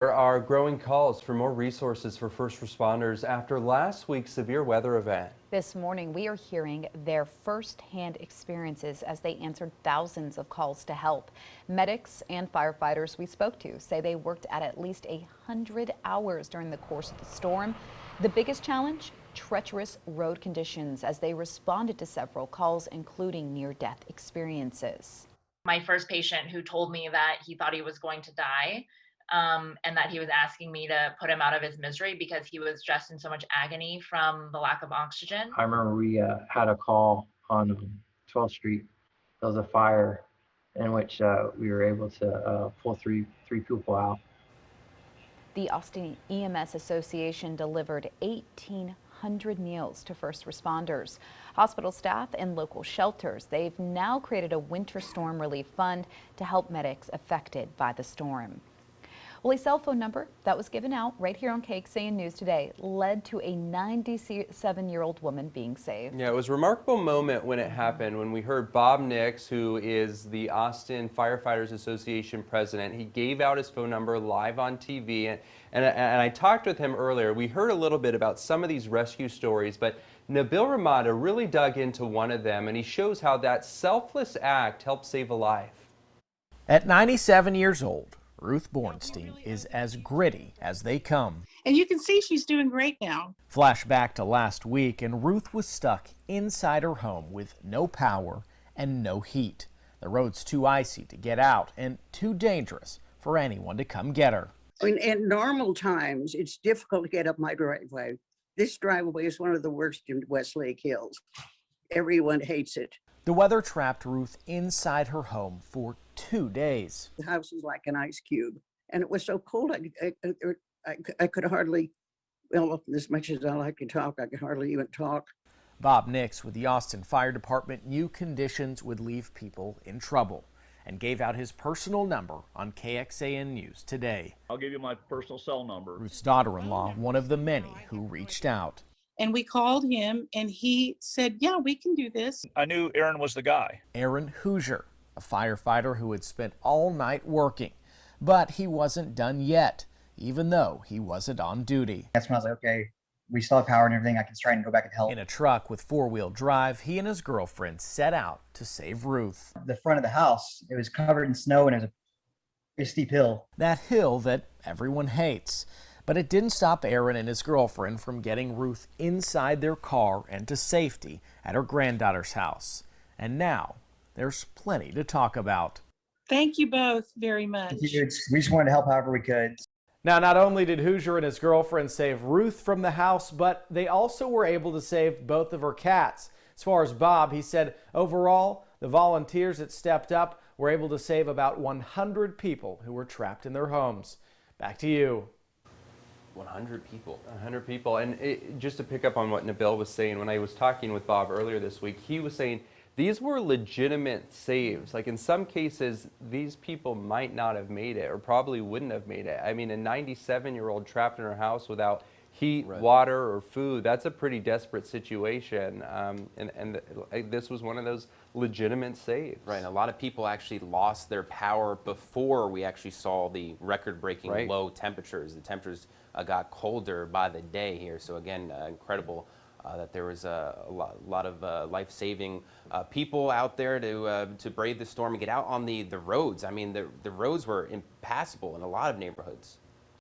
There are growing calls for more resources for first responders after last week's severe weather event. This morning, we are hearing their firsthand experiences as they answered thousands of calls to help. Medics and firefighters we spoke to say they worked at least 100 hours during the course of the storm. The biggest challenge? Treacherous road conditions as they responded to several calls, including near-death experiences. My first patient who told me that he thought he was going to die, and that he was asking me to put him out of his misery because he was just in so much agony from the lack of oxygen. I remember we had a call on 12th Street. There was a fire in which we were able to pull three people out. The Austin EMS Association delivered 1,800 meals to first responders, hospital staff, and local shelters. They've now created a winter storm relief fund to help medics affected by the storm. Well, a cell phone number that was given out right here on KXAN News today led to a 97-year-old woman being saved. Yeah, it was a remarkable moment when it happened, when we heard Bob Nix, who is the Austin Firefighters Association president. He gave out his phone number live on TV, and I talked with him earlier. We heard a little bit about some of these rescue stories, but Nabil Remadna really dug into one of them, and he shows how that selfless act helped save a life. At 97 years old, Ruth Borinstein is as gritty as they come. And you can see she's doing great now. Flashback to last week, and Ruth was stuck inside her home with no power and no heat. The road's too icy to get out and too dangerous for anyone to come get her. I mean, at normal times, it's difficult to get up my driveway. This driveway is one of the worst in Westlake Hills. Everyone hates it. The weather trapped Ruth inside her home for 2 days. The house is like an ice cube, and it was so cold I could hardly, well, as much as I like to talk, I could hardly even talk. Bob Nix with the Austin Fire Department knew conditions would leave people in trouble and gave out his personal number on KXAN News today. I'll give you my personal cell number. Ruth's daughter-in-law, one of the many who reached out. And we called him and he said, yeah, we can do this. I knew Aaron was the guy. Aaron Hoosier, a firefighter who had spent all night working, but he wasn't done yet, even though he wasn't on duty. That's when I was like, okay, we still have power and everything. I can try and go back and help. In a truck with four-wheel drive, he and his girlfriend set out to save Ruth. The front of the house, it was covered in snow and it was a steep hill. That hill that everyone hates. But it didn't stop Aaron and his girlfriend from getting Ruth inside their car and to safety at her granddaughter's house. And now there's plenty to talk about. Thank you both very much. We just wanted to help however we could. Now, not only did Hoosier and his girlfriend save Ruth from the house, but they also were able to save both of her cats. As far as Bob, he said overall, the volunteers that stepped up were able to save about 100 people who were trapped in their homes. Back to you. 100 people. 100 people. And just to pick up on what Nabil was saying, when I was talking with Bob earlier this week, he was saying these were legitimate saves. Like in some cases, these people might not have made it or probably wouldn't have made it. I mean, a 97-year-old trapped in her house without heat, water, or food, that's a pretty desperate situation. This was one of those legitimate saves. Right, and a lot of people actually lost their power before we actually saw the record-breaking low temperatures. The temperatures got colder by the day here, so again, incredible that there was a lot of life-saving people out there to brave the storm and get out on the roads. I mean, the roads were impassable in a lot of neighborhoods.